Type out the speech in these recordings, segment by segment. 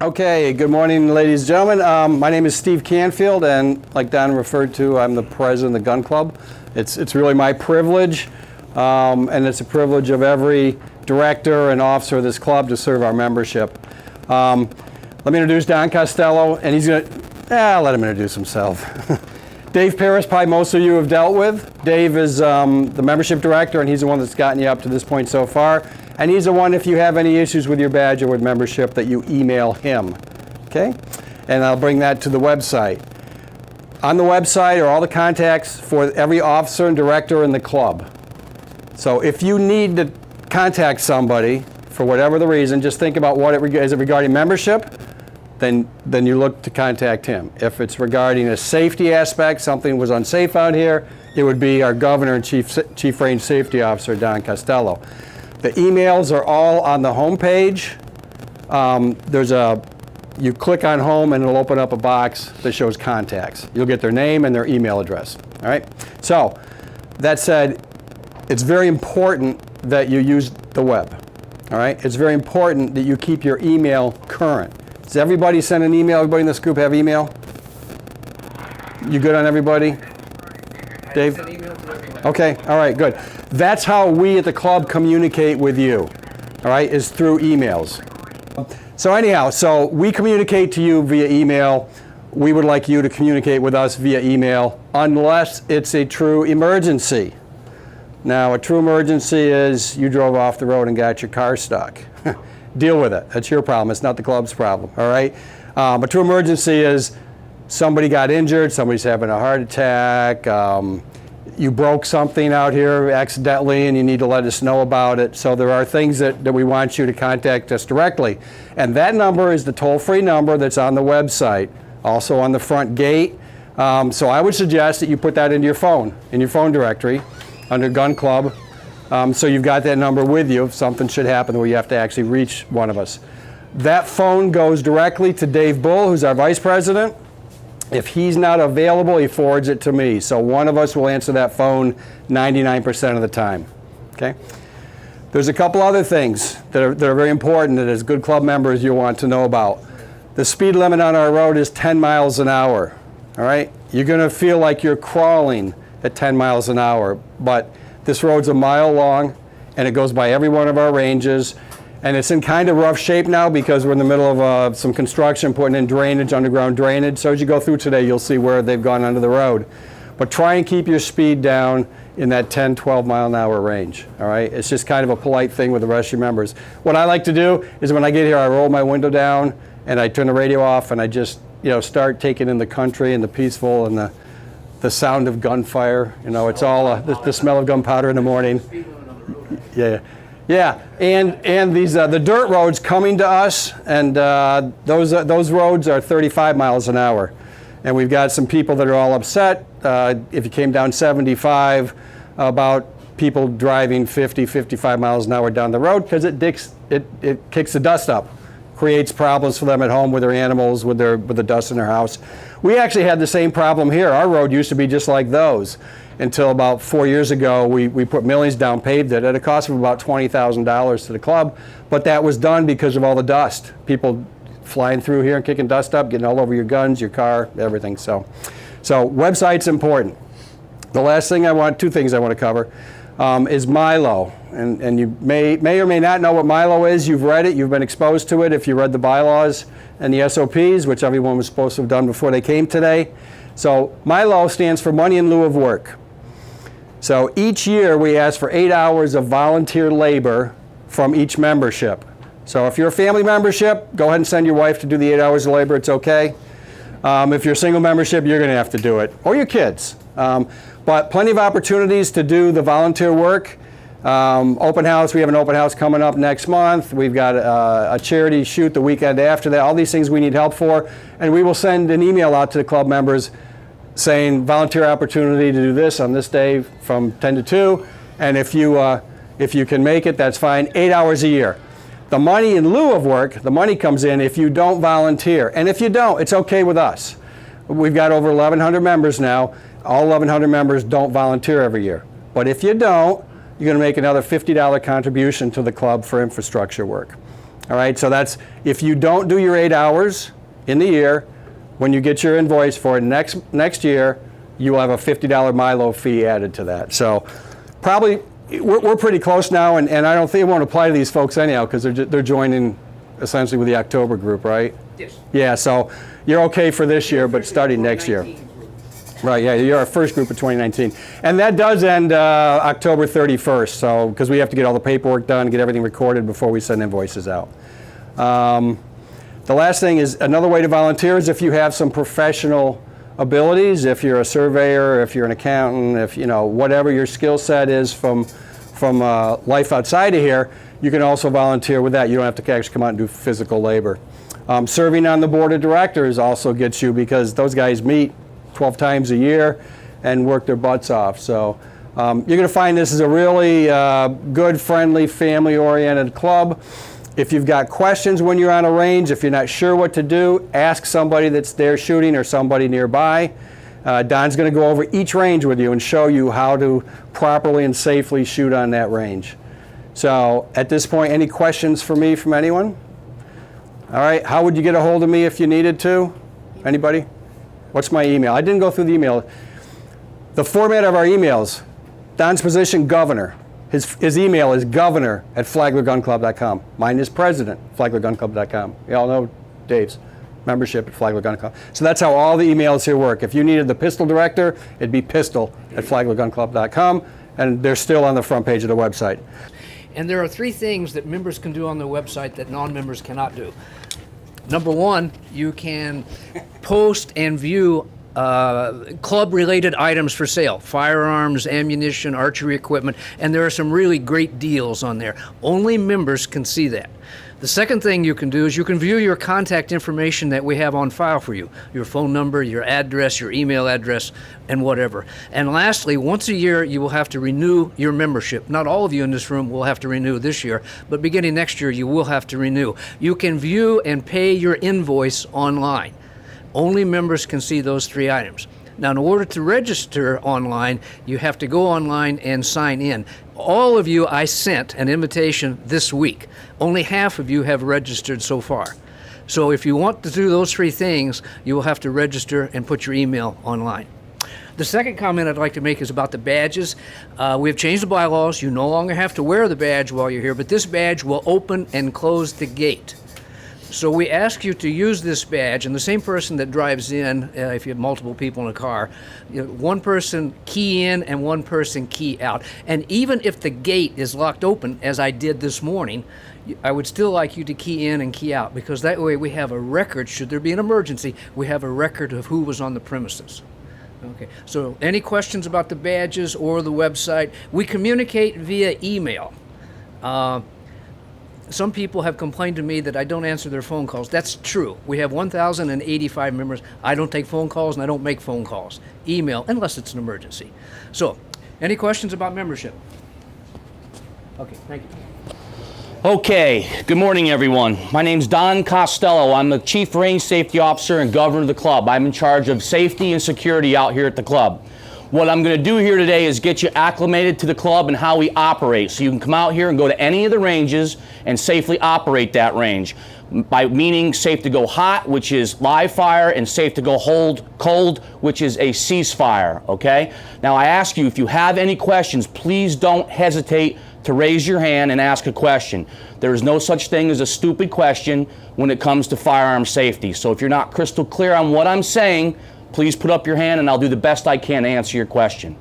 Okay, good morning, ladies and gentlemen. My name is Steve Canfield, and like Don referred to, I'm the president of the Gun Club. It's really my privilege, and it's a privilege of every director and officer of this club to serve our membership. Let me introduce Don Costello, and he's going to, let him introduce himself. Dave Paris, probably most of you have dealt with. Dave is the membership director, and he's the one that's gotten you up to this point so far. And he's the one, if you have any issues with your badge or with membership, that you email him, okay? And I'll bring that to the website. On the website are all the contacts for every officer and director in the club. So if you need to contact somebody for whatever the reason, just think about what is it regarding membership, then you look to contact him. If it's regarding a safety aspect, something was unsafe out here, it would be our governor and chief range safety officer, Don Costello. The emails are all on the home page. You click on home and it'll open up a box that shows contacts. You'll get their name and their email address, all right? So, that said, it's very important that you use the web, all right? It's very important that you keep your email current. Does everybody send an email? Everybody in this group have email? You good on everybody? Dave? Okay, all right, good. That's how we at the club communicate with you, all right, is through emails. So anyhow, so we communicate to you via email. We would like you to communicate with us via email unless it's a true emergency. Now, a true emergency is you drove off the road and got your car stuck. Deal with it. That's your problem. It's not the club's problem, all right? A true emergency is somebody got injured, somebody's having a heart attack, you broke something out here accidentally and you need to let us know about it. So there are things that we want you to contact us directly. And that number is the toll-free number that's on the website, also on the front gate. So I would suggest that you put that into your phone directory under Gun Club. So you've got that number with you if something should happen where you have to actually reach one of us. That phone goes directly to Dave Bull, who's our vice president. If he's not available, he forwards it to me. So one of us will answer that phone 99% of the time, okay? There's a couple other things that are very important that as good club members you'll want to know about. The speed limit on our road is 10 miles an hour, all right? You're gonna feel like you're crawling at 10 miles an hour, but this road's a mile long and it goes by every one of our ranges. And it's in kind of rough shape now because we're in the middle of some construction, putting in drainage, underground drainage. So as you go through today, you'll see where they've gone under the road. But try and keep your speed down in that 10, 12 mile an hour range, all right? It's just kind of a polite thing with the rest of your members. What I like to do is when I get here, I roll my window down and I turn the radio off and I just, start taking in the country and the peaceful and the sound of gunfire. It's all the smell of gunpowder in the morning. Yeah, and these the dirt roads coming to us, and those roads are 35 miles an hour, and we've got some people that are all upset. If you came down 75, about people driving 50, 55 miles an hour down the road because it kicks the dust up, creates problems for them at home with their animals, with the dust in their house. We actually had the same problem here. Our road used to be just like those. Until about 4 years ago, we put millions down, paved it at a cost of about $20,000 to the club, but that was done because of all the dust. People flying through here and kicking dust up, getting all over your guns, your car, everything. So website's important. The last thing two things I want to cover is Milo. And you may or may not know what Milo is. You've read it, you've been exposed to it if you read the bylaws and the SOPs, which everyone was supposed to have done before they came today. So Milo stands for Money in Lieu of Work. So each year we ask for 8 hours of volunteer labor from each membership. So if you're a family membership, go ahead and send your wife to do the 8 hours of labor, it's okay. If you're a single membership, you're gonna have to do it, or your kids. But plenty of opportunities to do the volunteer work. Open house, we have an open house coming up next month. We've got a charity shoot the weekend after that. All these things we need help for. And we will send an email out to the club members saying volunteer opportunity to do this on this day from 10 to 2. And if you can make it, that's fine. 8 hours a year. The money in lieu of work, the money comes in if you don't volunteer. And if you don't, it's okay with us. We've got over 1,100 members now. All 1,100 members don't volunteer every year. But if you don't, you're going to make another $50 contribution to the club for infrastructure work. All right, so that's, if you don't do your 8 hours in the year, when you get your invoice for next year, you will have a $50 Milo fee added to that. So probably, we're pretty close now, and I don't think it won't apply to these folks anyhow, because they're joining essentially with the October group, right? Yes. Yeah, so you're okay for this year, but starting next year. Right, yeah, you're our first group of 2019. And that does end October 31st, so, because we have to get all the paperwork done, get everything recorded before we send invoices out. The last thing is, another way to volunteer is if you have some professional abilities, if you're a surveyor, if you're an accountant, if you know, whatever your skill set is from life outside of here, you can also volunteer with that. You don't have to actually come out and do physical labor. Serving on the board of directors also gets you, because those guys meet 12 times a year and work their butts off. So you're going to find this is a really good, friendly, family-oriented club. If you've got questions when you're on a range, if you're not sure what to do, ask somebody that's there shooting or somebody nearby. Don's going to go over each range with you and show you how to properly and safely shoot on that range. So at this point, any questions for me from anyone? All right, how would you get a hold of me if you needed to? Anybody? What's my email? I didn't go through the email. The format of our emails, Don's position, governor. His email is governor@flaglergunclub.com. Mine is president, flaglergunclub.com. You all know Dave's membership at Flagler Gun Club. So that's how all the emails here work. If you needed the pistol director, it'd be pistol@flaglergunclub.com, and they're still on the front page of the website. And there are 3 things that members can do on the website that non-members cannot do. Number 1, you can post and view club-related items for sale, firearms, ammunition, archery equipment, and there are some really great deals on there. Only members can see that. The second thing you can do is you can view your contact information that we have on file for you, your phone number, your address, your email address, and whatever. And lastly, once a year, you will have to renew your membership. Not all of you in this room will have to renew this year, but beginning next year, you will have to renew. You can view and pay your invoice online. Only members can see those 3 items. Now, in order to register online, you have to go online and sign in. All of you, I sent an invitation this week. Only half of you have registered so far. So if you want to do those 3 things, you will have to register and put your email online. The second comment I'd like to make is about the badges. We have changed the bylaws. You no longer have to wear the badge while you're here, but this badge will open and close the gate. So we ask you to use this badge, and the same person that drives in, if you have multiple people in a car, one person key in and one person key out. And even if the gate is locked open, as I did this morning, I would still like you to key in and key out, because that way we have a record, should there be an emergency, we have a record of who was on the premises. Okay, so any questions about the badges or the website? We communicate via email. Some people have complained to me that I don't answer their phone calls. That's true. We have 1,085 members. I don't take phone calls and I don't make phone calls. Email, unless it's an emergency. So, any questions about membership? Okay, thank you. Okay, good morning everyone. My name's Don Costello. I'm the Chief Range Safety Officer and Governor of the club. I'm in charge of safety and security out here at the club. What I'm going to do here today is get you acclimated to the club and how we operate, so you can come out here and go to any of the ranges and safely operate that range. By meaning safe to go hot, which is live fire, and safe to go cold, which is a ceasefire, okay? Now I ask you, if you have any questions, please don't hesitate to raise your hand and ask a question. There is no such thing as a stupid question when it comes to firearm safety. So if you're not crystal clear on what I'm saying, please put up your hand and I'll do the best I can to answer your question.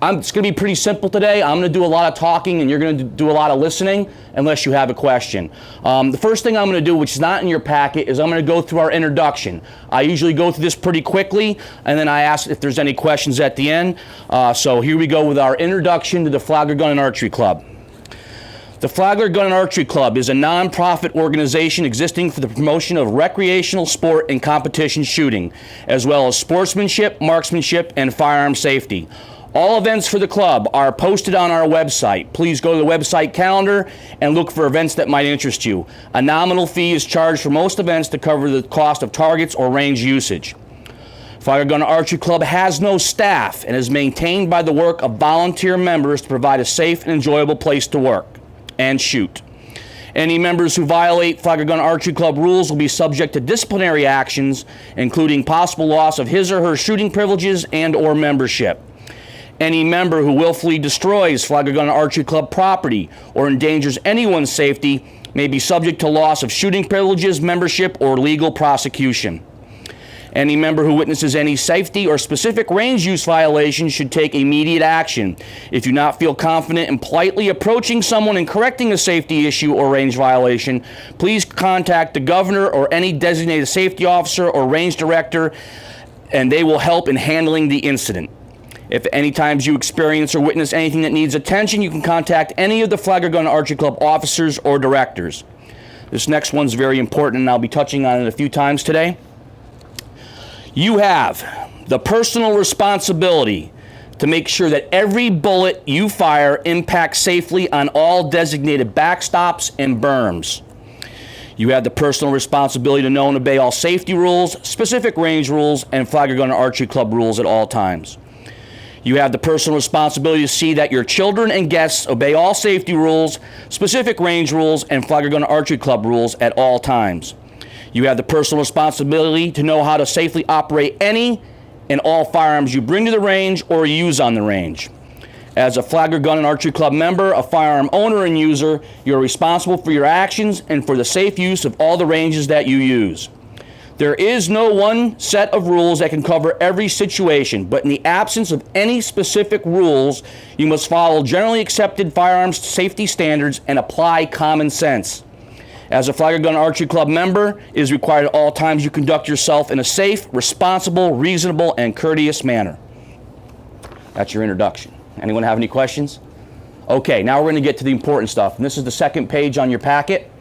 It's going to be pretty simple today. I'm going to do a lot of talking and you're going to do a lot of listening unless you have a question. The first thing I'm going to do, which is not in your packet, is I'm going to go through our introduction. I usually go through this pretty quickly and then I ask if there's any questions at the end. So here we go with our introduction to the Flagler Gun and Archery Club. The Flagler Gun and Archery Club is a non-profit organization existing for the promotion of recreational sport and competition shooting, as well as sportsmanship, marksmanship, and firearm safety. All events for the club are posted on our website. Please go to the website calendar and look for events that might interest you. A nominal fee is charged for most events to cover the cost of targets or range usage. Flagler Gun and Archery Club has no staff and is maintained by the work of volunteer members to provide a safe and enjoyable place to work and shoot. Any members who violate Flagler Gun Archery Club rules will be subject to disciplinary actions, including possible loss of his or her shooting privileges and/or membership. Any member who willfully destroys Flagler Gun Archery Club property or endangers anyone's safety may be subject to loss of shooting privileges, membership, or legal prosecution. Any member who witnesses any safety or specific range use violation should take immediate action. If you do not feel confident in politely approaching someone and correcting a safety issue or range violation, please contact the governor or any designated safety officer or range director, and they will help in handling the incident. If at any times you experience or witness anything that needs attention, you can contact any of the Flagler Gun Archery Club officers or directors. This next one's very important, and I'll be touching on it a few times today. You have the personal responsibility to make sure that every bullet you fire impacts safely on all designated backstops and berms. You have the personal responsibility to know and obey all safety rules, specific range rules, and Flagler Gun Archery Club rules at all times. You have the personal responsibility to see that your children and guests obey all safety rules, specific range rules, and Flagler Gun Archery Club rules at all times. You have the personal responsibility to know how to safely operate any and all firearms you bring to the range or use on the range. As a Flagler Gun and Archery Club member, a firearm owner and user, you're responsible for your actions and for the safe use of all the ranges that you use. There is no one set of rules that can cover every situation, but in the absence of any specific rules, you must follow generally accepted firearms safety standards and apply common sense. As a Flagler Gun Archery Club member, it is required at all times you conduct yourself in a safe, responsible, reasonable, and courteous manner. That's your introduction. Anyone have any questions? Okay, now we're going to get to the important stuff. And this is the second page on your packet.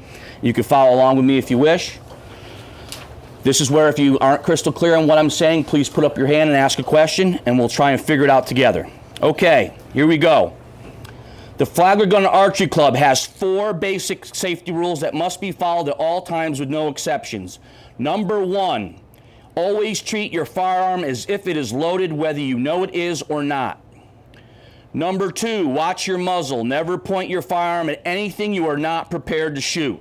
You can follow along with me if you wish. This is where if you aren't crystal clear on what I'm saying, please put up your hand and ask a question, and we'll try and figure it out together. Okay, here we go. The Flagler Gun Archery Club has 4 basic safety rules that must be followed at all times with no exceptions. Number 1, always treat your firearm as if it is loaded whether you know it is or not. Number 2, watch your muzzle. Never point your firearm at anything you are not prepared to shoot.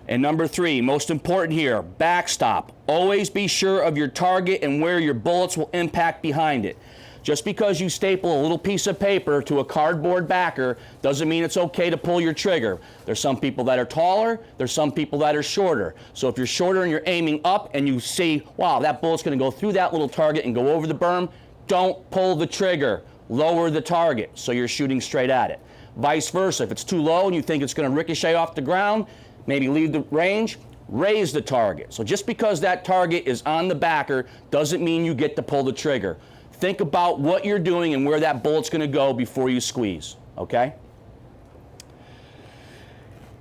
And number 3, most important here, backstop. Always be sure of your target and where your bullets will impact behind it. Just because you staple a little piece of paper to a cardboard backer doesn't mean it's okay to pull your trigger. There's some people that are taller, there's some people that are shorter. So if you're shorter and you're aiming up and you see, wow, that bullet's gonna go through that little target and go over the berm, don't pull the trigger, lower the target so you're shooting straight at it. Vice versa, if it's too low and you think it's gonna ricochet off the ground, maybe leave the range, raise the target. So just because that target is on the backer doesn't mean you get to pull the trigger. Think about what you're doing and where that bullet's going to go before you squeeze, okay?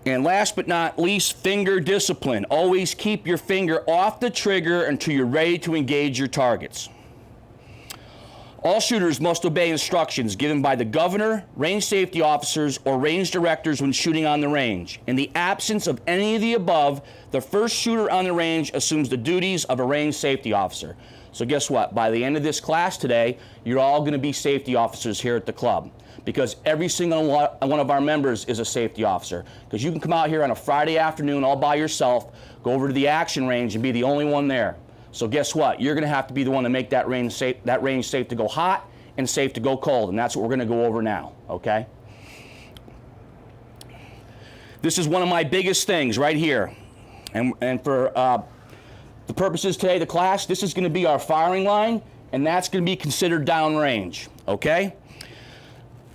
And last but not least, finger discipline. Always keep your finger off the trigger until you're ready to engage your targets. All shooters must obey instructions given by the governor, range safety officers, or range directors when shooting on the range. In the absence of any of the above, the first shooter on the range assumes the duties of a range safety officer. So guess what? By the end of this class today, you're all going to be safety officers here at the club, because every single one of our members is a safety officer. Because you can come out here on a Friday afternoon all by yourself, go over to the action range and be the only one there. So guess what? You're going to have to be the one to make that range safe to go hot and safe to go cold, and that's what we're going to go over now, okay? This is one of my biggest things right here. And for the purposes today, the class, this is going to be our firing line, and that's going to be considered downrange, okay?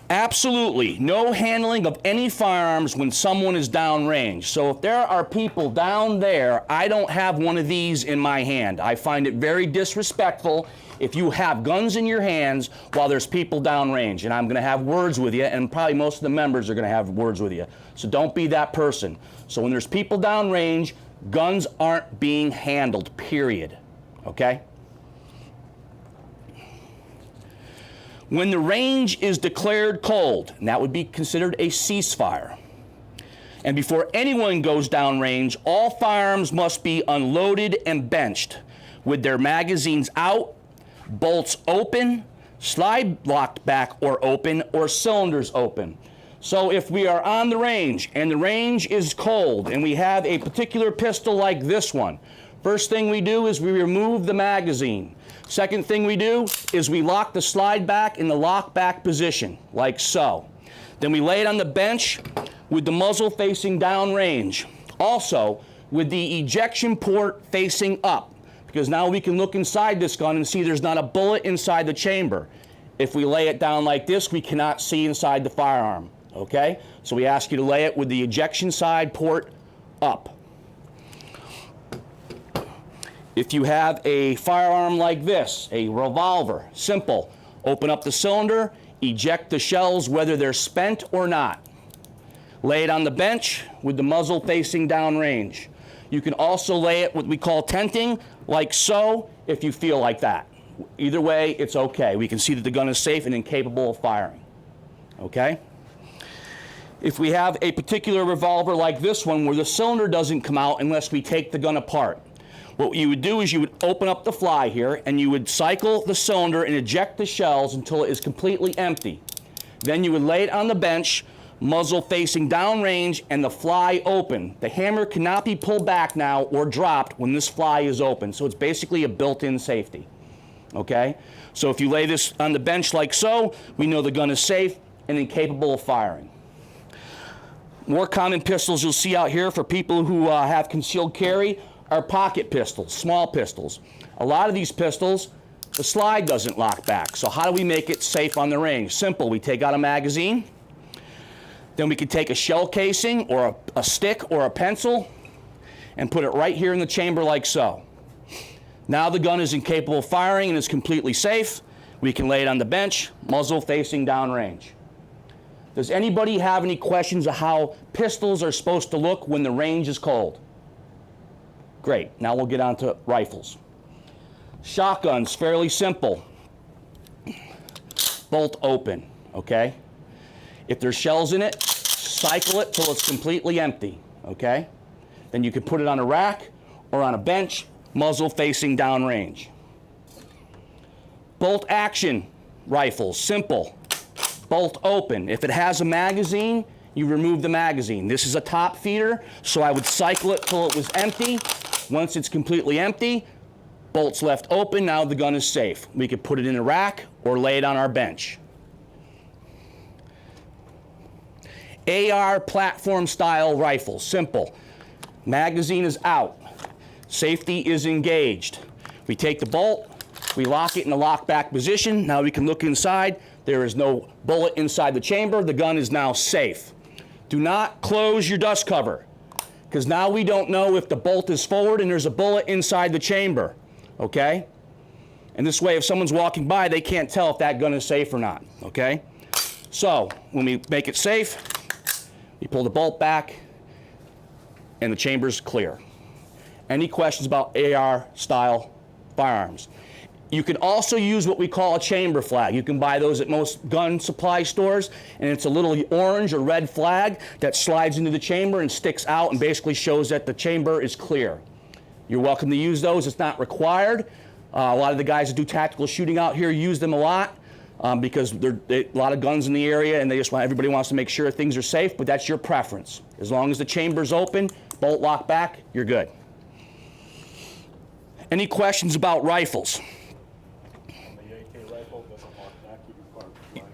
Absolutely no handling of any firearms when someone is downrange. So if there are people down there, I don't have one of these in my hand. I find it very disrespectful if you have guns in your hands while there's people downrange, and I'm going to have words with you, and probably most of the members are going to have words with you. So don't be that person. So when there's people downrange, guns aren't being handled, period, okay? When the range is declared cold, and that would be considered a ceasefire, and before anyone goes downrange, all firearms must be unloaded and benched with their magazines out, bolts open, slide locked back or open, or cylinders open. So if we are on the range and the range is cold and we have a particular pistol like this one, first thing we do is we remove the magazine. Second thing we do is we lock the slide back in the lock back position, like so. Then we lay it on the bench with the muzzle facing downrange. Also, with the ejection port facing up, because now we can look inside this gun and see there's not a bullet inside the chamber. If we lay it down like this, we cannot see inside the firearm, okay? So we ask you to lay it with the ejection side port up. If you have a firearm like this, a revolver, simple. Open up the cylinder, eject the shells whether they're spent or not. Lay it on the bench with the muzzle facing downrange. You can also lay it what we call tenting, like so, if you feel like that. Either way, it's okay. We can see that the gun is safe and incapable of firing, okay? If we have a particular revolver like this one where the cylinder doesn't come out unless we take the gun apart, what you would do is you would open up the fly here and you would cycle the cylinder and eject the shells until it is completely empty. Then you would lay it on the bench, muzzle facing downrange and the fly open. The hammer cannot be pulled back now or dropped when this fly is open. So it's basically a built-in safety, okay? So if you lay this on the bench like so, we know the gun is safe and incapable of firing. More common pistols you'll see out here for people who have concealed carry are pocket pistols, small pistols. A lot of these pistols, the slide doesn't lock back. So how do we make it safe on the range? Simple, we take out a magazine, then we can take a shell casing or a stick or a pencil and put it right here in the chamber like so. Now the gun is incapable of firing and is completely safe. We can lay it on the bench, muzzle facing downrange. Does anybody have any questions of how pistols are supposed to look when the range is cold? Great, now we'll get on to rifles. Shotguns, fairly simple. Bolt open, okay? If there's shells in it, cycle it till it's completely empty, okay? Then you can put it on a rack or on a bench, muzzle facing downrange. Bolt action rifles, simple. Bolt open. If it has a magazine, you remove the magazine. This is a top feeder, so I would cycle it till it was empty. Once it's completely empty, bolts left open, now the gun is safe. We could put it in a rack or lay it on our bench. AR platform style rifle, simple. Magazine is out. Safety is engaged. We take the bolt, we lock it in the lock back position. Now we can look inside. There is no bullet inside the chamber. The gun is now safe. Do not close your dust cover, because now we don't know if the bolt is forward and there's a bullet inside the chamber, okay? And this way, if someone's walking by, they can't tell if that gun is safe or not, okay? So, when we make it safe, we pull the bolt back, and the chamber's clear. Any questions about AR-style firearms? You can also use what we call a chamber flag. You can buy those at most gun supply stores, and it's a little orange or red flag that slides into the chamber and sticks out and basically shows that the chamber is clear. You're welcome to use those. It's not required. A lot of the guys that do tactical shooting out here use them a lot because there's a lot of guns in the area, and everybody wants to make sure things are safe, but that's your preference. As long as the chamber's open, bolt lock back, you're good. Any questions about rifles?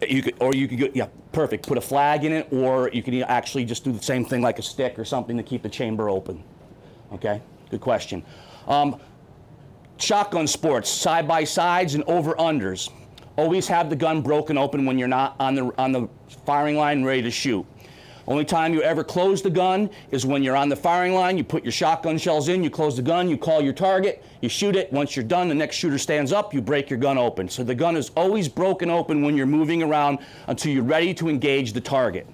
You could, yeah, perfect. Put a flag in it, or you can actually just do the same thing like a stick or something to keep the chamber open. Okay, good question. Shotgun sports, side-by-sides and over-unders. Always have the gun broken open when you're not on the firing line ready to shoot. Only time you ever close the gun is when you're on the firing line. You put your shotgun shells in, you close the gun, you call your target, you shoot it. Once you're done, the next shooter stands up, you break your gun open. So the gun is always broken open when you're moving around until you're ready to engage the target,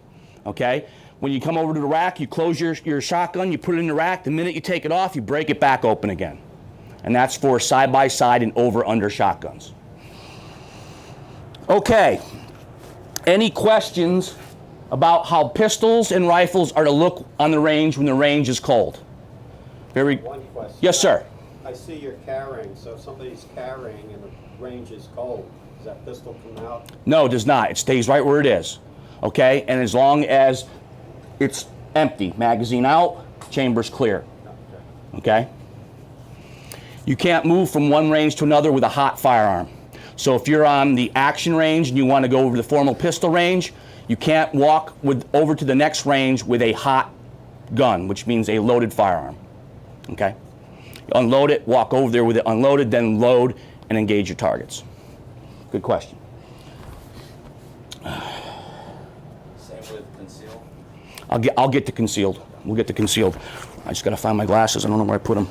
okay? When you come over to the rack, you close your shotgun, you put it in the rack. The minute you take it off, you break it back open again. And that's for side-by-side and over-under shotguns. Okay, any questions about how pistols and rifles are to look on the range when the range is cold? One question. Yes, sir. I see you're carrying, so if somebody's carrying and the range is cold, does that pistol come out? No, it does not. It stays right where it is. okay? And as long as it's empty, magazine out, chamber's clear, okay? You can't move from one range to another with a hot firearm. So if you're on the action range and you want to go over to the formal pistol range, you can't walk over to the next range with a hot gun, which means a loaded firearm, okay? Unload it, walk over there with it unloaded, then load and engage your targets. Good question. Same with concealed? I'll get to concealed. We'll get to concealed. I just got to find my glasses. I don't know where I put them.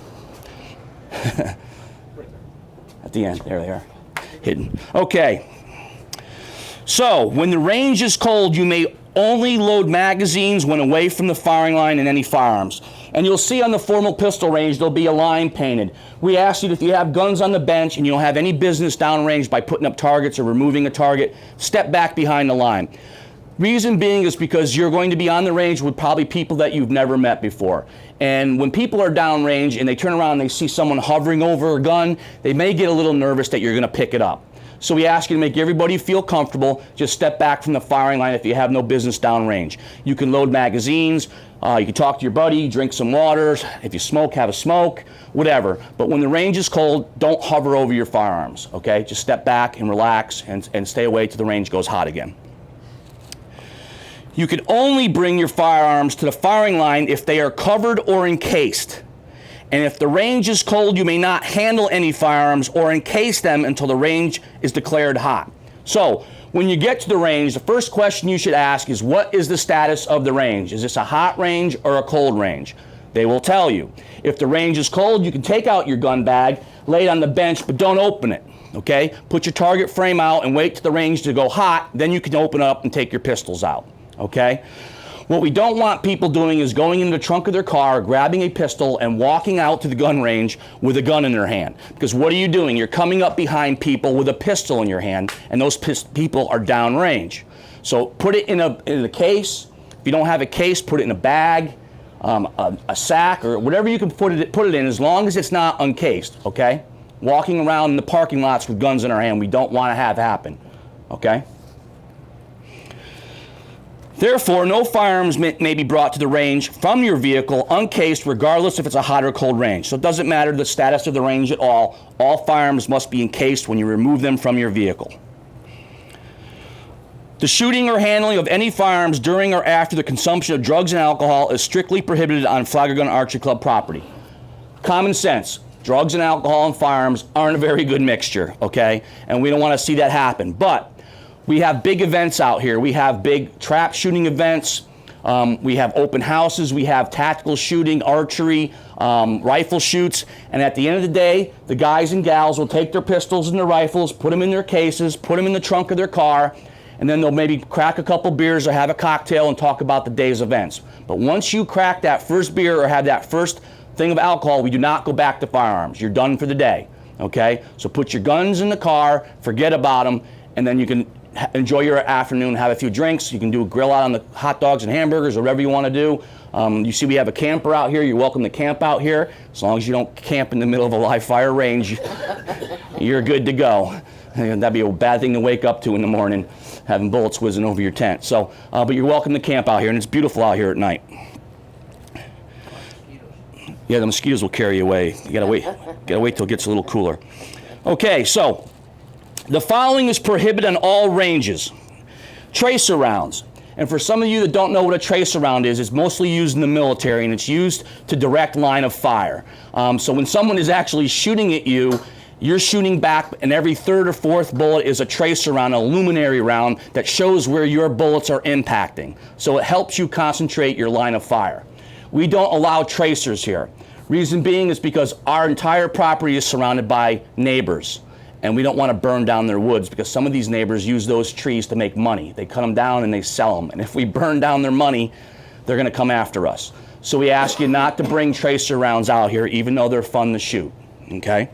At the end, there they are, hidden. Okay. So, when the range is cold, you may only load magazines when away from the firing line in any firearms. And you'll see on the formal pistol range, there'll be a line painted. We ask you that if you have guns on the bench and you don't have any business downrange by putting up targets or removing a target, step back behind the line. Reason being is because you're going to be on the range with probably people that you've never met before. And when people are downrange and they turn around and they see someone hovering over a gun, they may get a little nervous that you're going to pick it up. So we ask you to make everybody feel comfortable. Just step back from the firing line if you have no business downrange. You can load magazines, you can talk to your buddy, drink some water. If you smoke, have a smoke, whatever. But when the range is cold, don't hover over your firearms, okay? Just step back and relax and stay away till the range goes hot again. You can only bring your firearms to the firing line if they are covered or encased. And if the range is cold, you may not handle any firearms or encase them until the range is declared hot. So, when you get to the range, the first question you should ask is, what is the status of the range? Is this a hot range or a cold range? They will tell you. If the range is cold, you can take out your gun bag, lay it on the bench, but don't open it, okay? Put your target frame out and wait till the range to go hot, then you can open it up and take your pistols out, okay? What we don't want people doing is going in the trunk of their car, grabbing a pistol, and walking out to the gun range with a gun in their hand. Because what are you doing? You're coming up behind people with a pistol in your hand, and those people are downrange. So put it in a case. If you don't have a case, put it in a bag, a sack, or whatever you can put it in, as long as it's not uncased, okay? Walking around in the parking lots with guns in our hand, we don't want to have happen, okay? Therefore, no firearms may be brought to the range from your vehicle uncased, regardless if it's a hot or cold range. So it doesn't matter the status of the range at all. All firearms must be encased when you remove them from your vehicle. The shooting or handling of any firearms during or after the consumption of drugs and alcohol is strictly prohibited on Flag or Gun Archery Club property. Common sense. Drugs and alcohol and firearms aren't a very good mixture, okay? And we don't want to see that happen. But we have big events out here. We have big trap shooting events. We have open houses. We have tactical shooting, archery, rifle shoots. And at the end of the day, the guys and gals will take their pistols and their rifles, put them in their cases, put them in the trunk of their car, and then they'll maybe crack a couple beers or have a cocktail and talk about the day's events. But once you crack that first beer or have that first thing of alcohol, we do not go back to firearms. You're done for the day, okay? So put your guns in the car, forget about them, and then you can enjoy your afternoon, have a few drinks. You can do a grill out on the hot dogs and hamburgers or whatever you want to do. You see we have a camper out here. You're welcome to camp out here. As long as you don't camp in the middle of a live fire range, you're good to go. And that'd be a bad thing to wake up to in the morning, having bullets whizzing over your tent. So, but you're welcome to camp out here, and it's beautiful out here at night. Yeah, the mosquitoes will carry you away. You gotta wait till it gets a little cooler. Okay, so the following is prohibited on all ranges. Tracer rounds. And for some of you that don't know what a tracer round is, it's mostly used in the military, and it's used to direct line of fire. So when someone is actually shooting at you, you're shooting back, and every third or fourth bullet is a tracer round, a luminary round that shows where your bullets are impacting. So it helps you concentrate your line of fire. We don't allow tracers here. Reason being is because our entire property is surrounded by neighbors, and we don't want to burn down their woods because some of these neighbors use those trees to make money. They cut them down and they sell them. And if we burn down their money, they're going to come after us. So we ask you not to bring tracer rounds out here, even though they're fun to shoot, okay?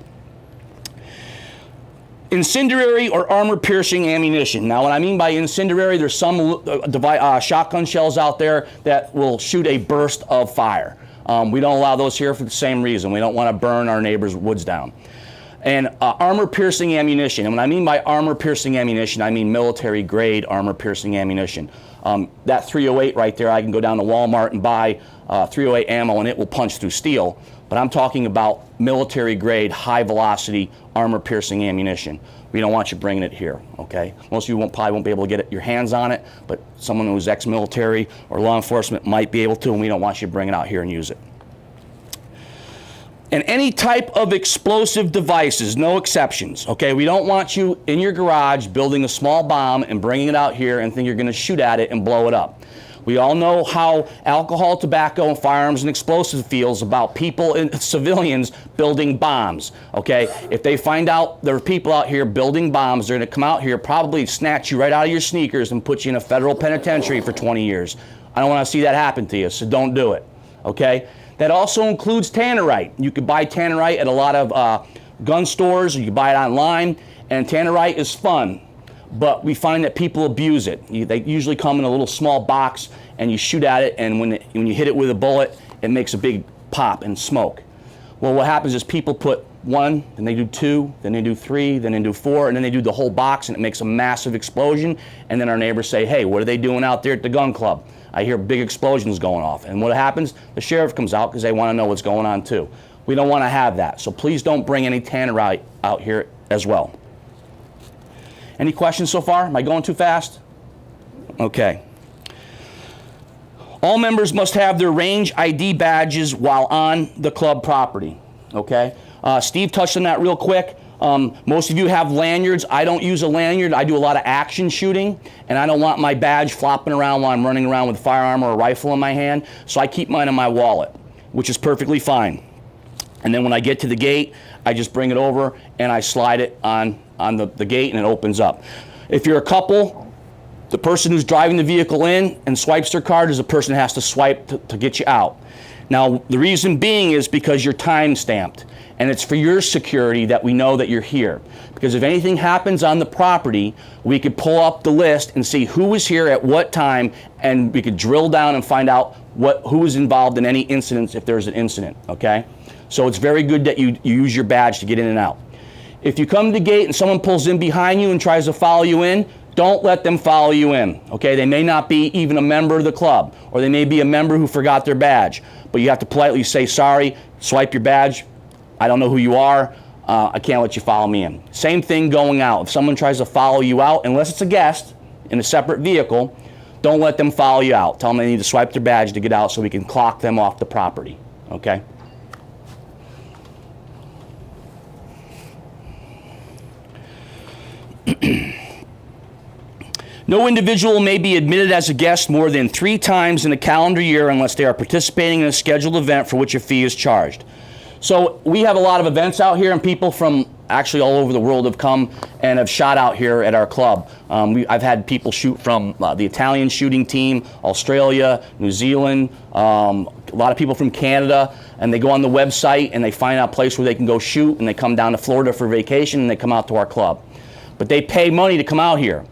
Incendiary or armor-piercing ammunition. Now, what I mean by incendiary, there's some shotgun shells out there that will shoot a burst of fire. We don't allow those here for the same reason. We don't want to burn our neighbors' woods down. and armor-piercing ammunition. And when I mean by armor-piercing ammunition, I mean military-grade armor-piercing ammunition. That 308 right there, I can go down to Walmart and buy 308 ammo, and it will punch through steel. But I'm talking about military-grade, high-velocity armor-piercing ammunition. We don't want you bringing it here, okay? Most of you probably won't be able to get your hands on it, but someone who's ex-military or law enforcement might be able to, and we don't want you to bring it out here and use it. And any type of explosive devices, no exceptions, okay? We don't want you in your garage building a small bomb and bringing it out here and think you're gonna shoot at it and blow it up. We all know how alcohol, tobacco, and firearms and explosives feels about people and civilians building bombs, okay? If they find out there are people out here building bombs, they're gonna come out here, probably snatch you right out of your sneakers and put you in a federal penitentiary for 20 years. I don't wanna see that happen to you, so don't do it, okay? That also includes tannerite. You can buy tannerite at a lot of gun stores, or you can buy it online, and tannerite is fun. But we find that people abuse it. They usually come in a little small box, and you shoot at it, and when you hit it with a bullet, it makes a big pop and smoke. Well, what happens is people put 1, then they do 2, then they do 3, then they do 4, and then they do the whole box, and it makes a massive explosion. And then our neighbors say, hey, what are they doing out there at the gun club? I hear big explosions going off. And what happens? The sheriff comes out because they want to know what's going on too. We don't want to have that. So please don't bring any tannerite out here as well. Any questions so far? Am I going too fast? Okay. All members must have their range ID badges while on the club property. Okay? Steve touched on that real quick. Most of you have lanyards. I don't use a lanyard. I do a lot of action shooting, and I don't want my badge flopping around while I'm running around with a firearm or a rifle in my hand, so I keep mine in my wallet, which is perfectly fine. And then when I get to the gate, I just bring it over and I slide it on the gate and it opens up. If you're a couple, the person who's driving the vehicle in and swipes their card is the person who has to swipe to get you out. Now, the reason being is because you're time stamped, and it's for your security that we know that you're here. Because if anything happens on the property, we could pull up the list and see who was here at what time, and we could drill down and find out who was involved in any incidents if there's an incident, okay? So it's very good that you use your badge to get in and out. If you come to the gate and someone pulls in behind you and tries to follow you in, don't let them follow you in, okay? They may not be even a member of the club, or they may be a member who forgot their badge, but you have to politely say, sorry, swipe your badge, I don't know who you are, I can't let you follow me in. Same thing going out. If someone tries to follow you out, unless it's a guest in a separate vehicle, don't let them follow you out. Tell them they need to swipe their badge to get out so we can clock them off the property, okay? No individual may be admitted as a guest more than 3 times in a calendar year unless they are participating in a scheduled event for which a fee is charged. So we have a lot of events out here, and people from actually all over the world have come and have shot out here at our club. I've had people shoot from the Italian shooting team, Australia, New Zealand, a lot of people from Canada, and they go on the website and they find out a place where they can go shoot, and they come down to Florida for vacation and they come out to our club. But they pay money to come out here.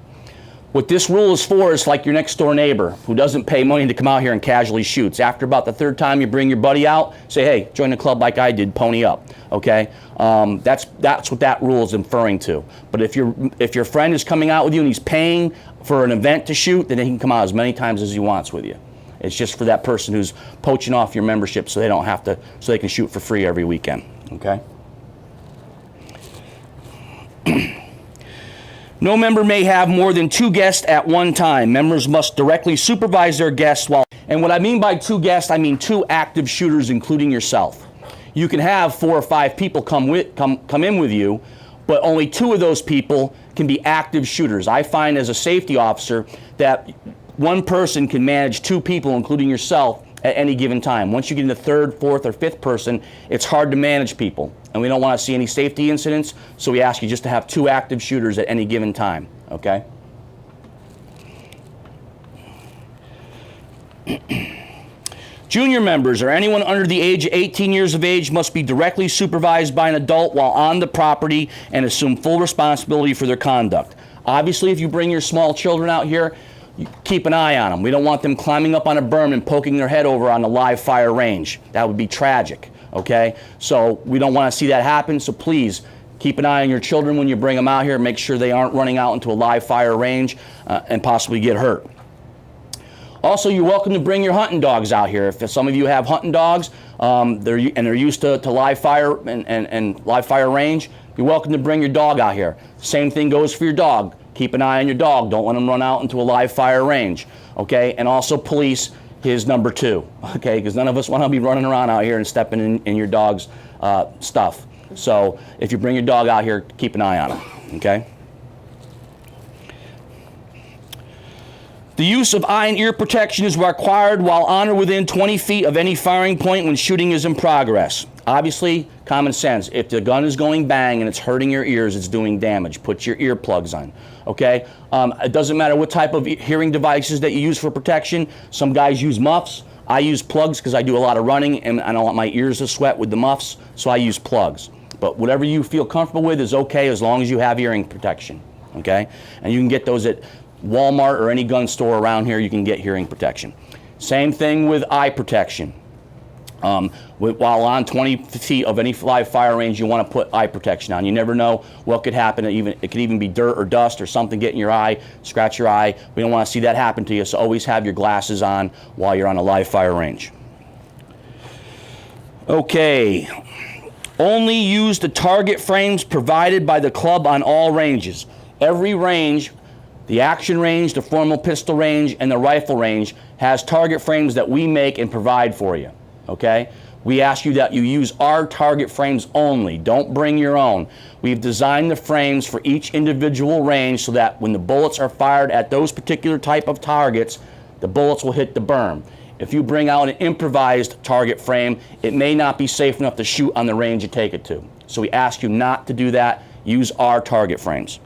What this rule is for is like your next door neighbor who doesn't pay money to come out here and casually shoots. After about the 3rd time you bring your buddy out, say, hey, join the club like I did, pony up, okay? That's what that rule is inferring to. But if your friend is coming out with you and he's paying for an event to shoot, then he can come out as many times as he wants with you. It's just for that person who's poaching off your membership so they don't have to, so they can shoot for free every weekend, okay? No member may have more than 2 guests at one time. Members must directly supervise their guests while, and what I mean by 2 guests, I mean 2 active shooters, including yourself. You can have 4 or 5 people come in with you, but only 2 of those people can be active shooters. I find as a safety officer that one person can manage 2 people, including yourself, at any given time. Once you get into 3rd, 4th, or 5th person, it's hard to manage people. And we don't want to see any safety incidents, so we ask you just to have 2 active shooters at any given time, okay? Junior members or anyone under the age of 18 years of age must be directly supervised by an adult while on the property and assume full responsibility for their conduct. Obviously, if you bring your small children out here, keep an eye on them. We don't want them climbing up on a berm and poking their head over on a live fire range. That would be tragic, okay? So we don't want to see that happen, so please Keep an eye on your children when you bring them out here. Make sure they aren't running out into a live fire range and possibly get hurt. Also, you're welcome to bring your hunting dogs out here. If some of you have hunting dogs they're used to live fire and live fire range, you're welcome to bring your dog out here. Same thing goes for your dog. Keep an eye on your dog. Don't let them run out into a live fire range. Okay? And also police his number 2. Okay? Because none of us want to be running around out here and stepping in your dog's stuff. So if you bring your dog out here, keep an eye on him. Okay? The use of eye and ear protection is required while on or within 20 feet of any firing point when shooting is in progress. Obviously, common sense. If the gun is going bang and it's hurting your ears, it's doing damage. Put your earplugs on, okay? It doesn't matter what type of hearing devices that you use for protection. Some guys use muffs. I use plugs because I do a lot of running and I don't want my ears to sweat with the muffs, so I use plugs. But whatever you feel comfortable with is okay as long as you have hearing protection, okay? And you can get those at Walmart or any gun store around here. You can get hearing protection. Same thing with eye protection. While on 20 feet of any live fire range, you want to put eye protection on. You never know what could happen. It could even be dirt or dust or something get in your eye, scratch your eye. We don't want to see that happen to you, so always have your glasses on while you're on a live fire range. Okay. Only use the target frames provided by the club on all ranges. Every range, the action range, the formal pistol range, and the rifle range has target frames that we make and provide for you, okay? We ask you that you use our target frames only. Don't bring your own. We've designed the frames for each individual range so that when the bullets are fired at those particular type of targets, the bullets will hit the berm. If you bring out an improvised target frame, it may not be safe enough to shoot on the range you take it to. So we ask you not to do that. Use our target frames.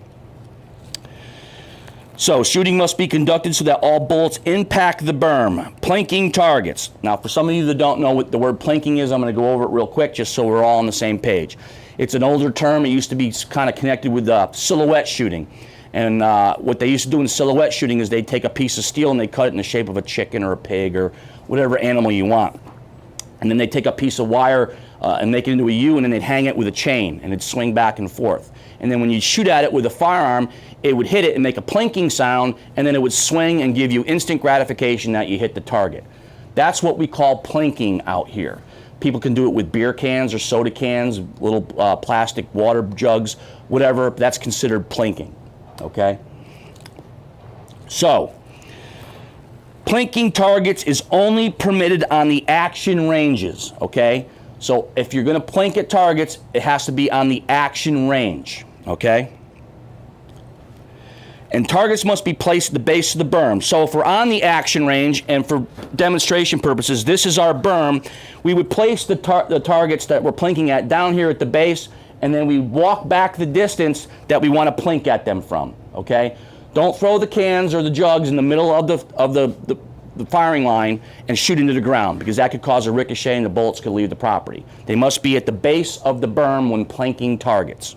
So shooting must be conducted so that all bullets impact the berm. Plinking targets. Now for some of you that don't know what the word plinking is, I'm going to go over it real quick just so we're all on the same page. It's an older term. It used to be kind of connected with silhouette shooting. And what they used to do in silhouette shooting is they'd take a piece of steel and they'd cut it in the shape of a chicken or a pig or whatever animal you want. And then they'd take a piece of wire and make it into a U, and then they'd hang it with a chain and it'd swing back and forth. And then when you shoot at it with a firearm, it would hit it and make a plinking sound, and then it would swing and give you instant gratification that you hit the target. That's what we call plinking out here. People can do it with beer cans or soda cans, little plastic water jugs, whatever. That's considered plinking. Okay? So, plinking targets is only permitted on the action ranges, okay? So, if you're going to plink at targets, it has to be on the action range, okay? And targets must be placed at the base of the berm. So, if we're on the action range, and for demonstration purposes, this is our berm, we would place the targets that we're plinking at down here at the base, and then we walk back the distance that we want to plink at them from, okay? Don't throw the cans or the jugs in the middle of the firing line and shoot into the ground, because that could cause a ricochet and the bullets could leave the property. They must be at the base of the berm when plinking targets.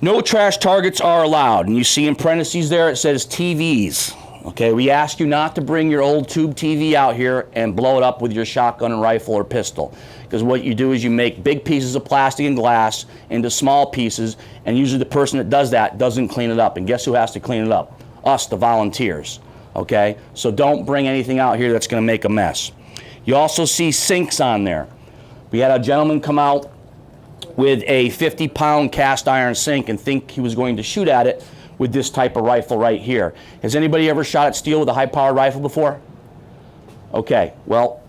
No trash targets are allowed, and you see in parentheses there it says TVs. Okay, we ask you not to bring your old tube TV out here and blow it up with your shotgun and rifle or pistol, because what you do is you make big pieces of plastic and glass into small pieces, and usually the person that does that doesn't clean it up. And guess who has to clean it up? Us, the volunteers. Okay, so don't bring anything out here that's going to make a mess. You also see sinks on there. We had a gentleman come out with a 50-pound cast iron sink and think he was going to shoot at it with this type of rifle right here. Has anybody ever shot at steel with a high-powered rifle before? Okay, well,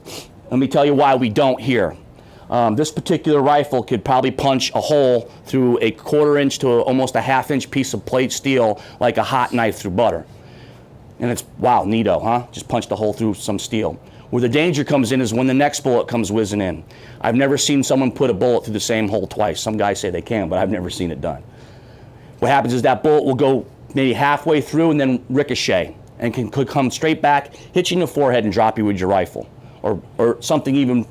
let me tell you why we don't here. This particular rifle could probably punch a hole through a 1/4 inch to almost a 1/2 inch piece of plate steel like a hot knife through butter. And it's, wow, neato, huh? Just punched a hole through some steel. Where the danger comes in is when the next bullet comes whizzing in. I've never seen someone put a bullet through the same hole twice. Some guys say they can, but I've never seen it done. What happens is that bullet will go maybe halfway through and then ricochet and could come straight back, hit you in the forehead and drop you with your rifle. Or something even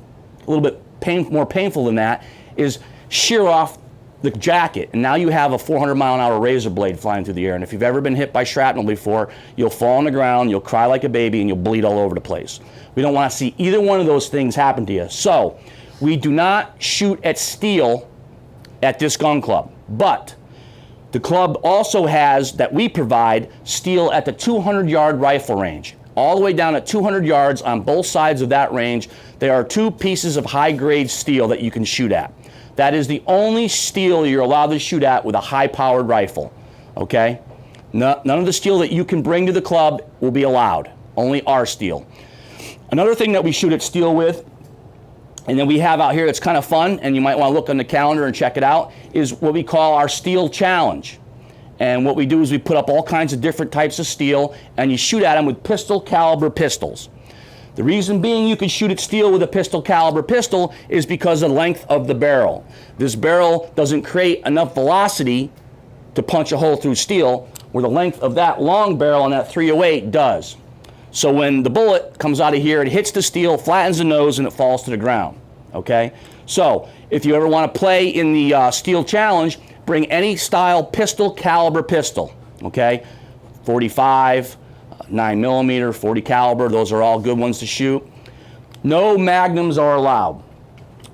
a little bit more painful than that is shear off the jacket, and now you have a 400-mile-an-hour razor blade flying through the air. And if you've ever been hit by shrapnel before, you'll fall on the ground, you'll cry like a baby, and you'll bleed all over the place. We don't want to see either one of those things happen to you. So we do not shoot at steel at this gun club. But the club also has, that we provide, steel at the 200-yard rifle range. All the way down at 200 yards on both sides of that range, there are 2 pieces of high-grade steel that you can shoot at. That is the only steel you're allowed to shoot at with a high-powered rifle, okay? None of the steel that you can bring to the club will be allowed, only our steel. Another thing that we shoot at steel with, and then we have out here that's kind of fun, and you might want to look on the calendar and check it out, is what we call our Steel Challenge. And what we do is we put up all kinds of different types of steel, and you shoot at them with pistol caliber pistols. The reason being you can shoot at steel with a pistol caliber pistol is because of the length of the barrel. This barrel doesn't create enough velocity to punch a hole through steel, where the length of that long barrel on that .308 does. So when the bullet comes out of here, it hits the steel, flattens the nose, and it falls to the ground, okay? So if you ever want to play in the Steel Challenge, bring any style pistol caliber pistol, okay? 45, 9mm, 40 caliber, those are all good ones to shoot. No magnums are allowed.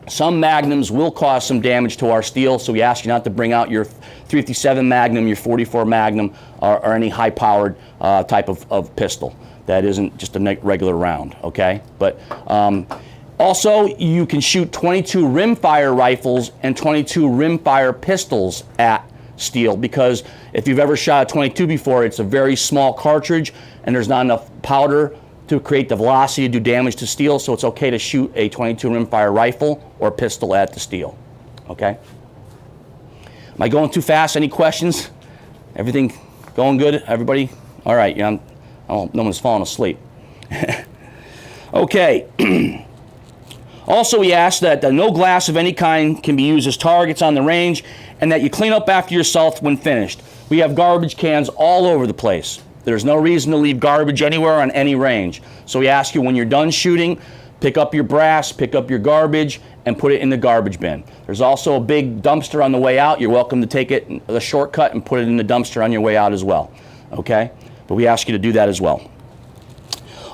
Some magnums will cause some damage to our steel, so we ask you not to bring out your .357 Magnum, your .44 Magnum, or any high-powered type of pistol. That isn't just a regular round, okay? But also, you can shoot .22 rimfire rifles and .22 rimfire pistols at steel, because if you've ever shot a .22 before, it's a very small cartridge, and there's not enough powder to create the velocity to do damage to steel, so it's okay to shoot a .22 rimfire rifle or pistol at the steel, okay? Am I going too fast? Any questions? Everything going good? Everybody? All right, yeah, no one's falling asleep. Okay. Also, we ask that no glass of any kind can be used as targets on the range, and that you clean up after yourself when finished. We have garbage cans all over the place. There's no reason to leave garbage anywhere on any range. So we ask you, when you're done shooting, pick up your brass, pick up your garbage, and put it in the garbage bin. There's also a big dumpster on the way out. You're welcome to take it, the shortcut, and put it in the dumpster on your way out as well, okay? But we ask you to do that as well.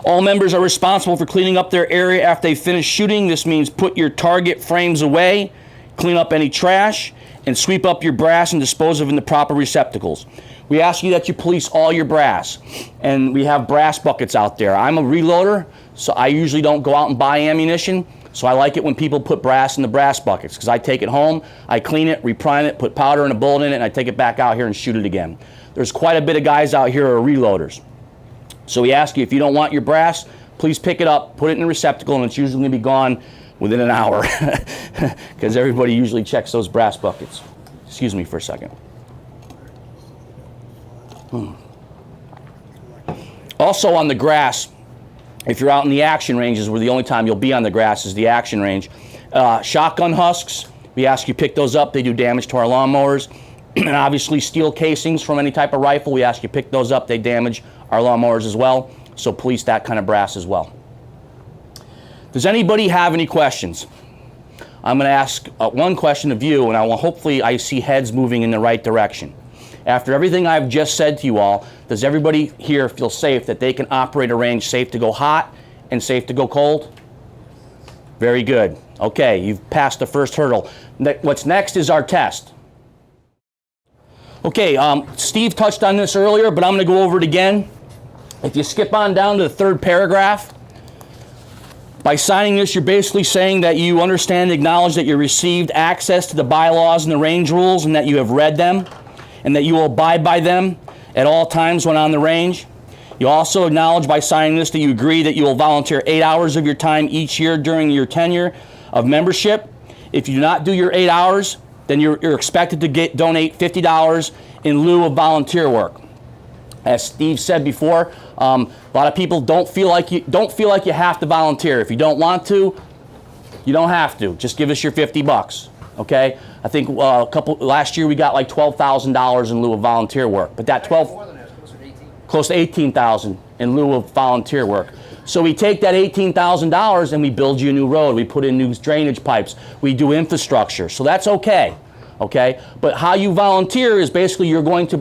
All members are responsible for cleaning up their area after they finish shooting. This means put your target frames away, clean up any trash, and sweep up your brass and dispose of it in the proper receptacles. We ask you that you police all your brass, and we have brass buckets out there. I'm a reloader, so I usually don't go out and buy ammunition, so I like it when people put brass in the brass buckets, because I take it home, I clean it, reprime it, put powder and a bullet in it, and I take it back out here and shoot it again. There's quite a bit of guys out here who are reloaders. So we ask you, if you don't want your brass, please pick it up, put it in a receptacle, and it's usually going to be gone within an hour, because everybody usually checks those brass buckets. Excuse me for a second. Also on the grass, if you're out in the action ranges, where the only time you'll be on the grass is the action range, shotgun husks, we ask you pick those up. They do damage to our lawnmowers. And obviously steel casings from any type of rifle, we ask you pick those up. They damage our lawnmowers as well, so police that kind of brass as well. Does anybody have any questions? I'm going to ask one question of you, and hopefully I see heads moving in the right direction. After everything I've just said to you all, does everybody here feel safe that they can operate a range safe to go hot and safe to go cold? Very good. Okay, you've passed the first hurdle. What's next is our test. Okay, Steve touched on this earlier, but I'm going to go over it again. If you skip on down to the third paragraph, by signing this, you're basically saying that you understand and acknowledge that you received access to the bylaws and the range rules, and that you have read them, and that you will abide by them at all times when on the range. You also acknowledge by signing this that you agree that you will volunteer 8 hours of your time each year during your tenure of membership. If you do not do your 8 hours, then you're expected to donate $50 in lieu of volunteer work. As Steve said before, a lot of people don't feel like you have to volunteer. If you don't want to, you don't have to. Just give us your $50. Okay? I think last year we got like $12,000 in lieu of volunteer work, but that close to 18,000 in lieu of volunteer work. So we take that $18,000 and we build you a new road. We put in new drainage pipes. We do infrastructure. So that's okay. Okay? But how you volunteer is basically you're going to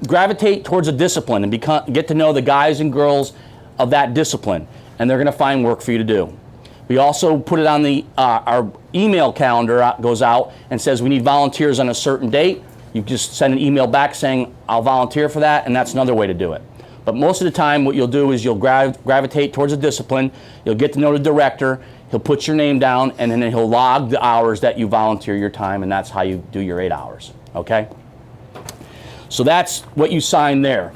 gravitate towards a discipline and get to know the guys and girls of that discipline. And they're going to find work for you to do. We also put it on the our email calendar goes out and says we need volunteers on a certain date. You just send an email back saying I'll volunteer for that, and that's another way to do it. But most of the time what you'll do is you'll gravitate towards a discipline, you'll get to know the director, he'll put your name down, and then he'll log the hours that you volunteer your time, and that's how you do your 8 hours, okay? So that's what you sign there.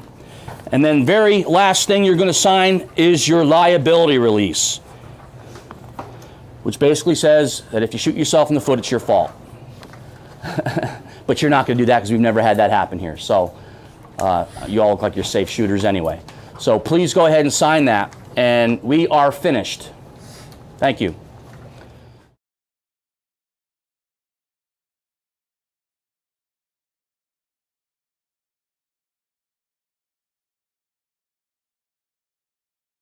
And then very last thing you're going to sign is your liability release, which basically says that if you shoot yourself in the foot, it's your fault. But you're not going to do that because we've never had that happen here. So you all look like you're safe shooters anyway. So please go ahead and sign that, and we are finished. Thank you.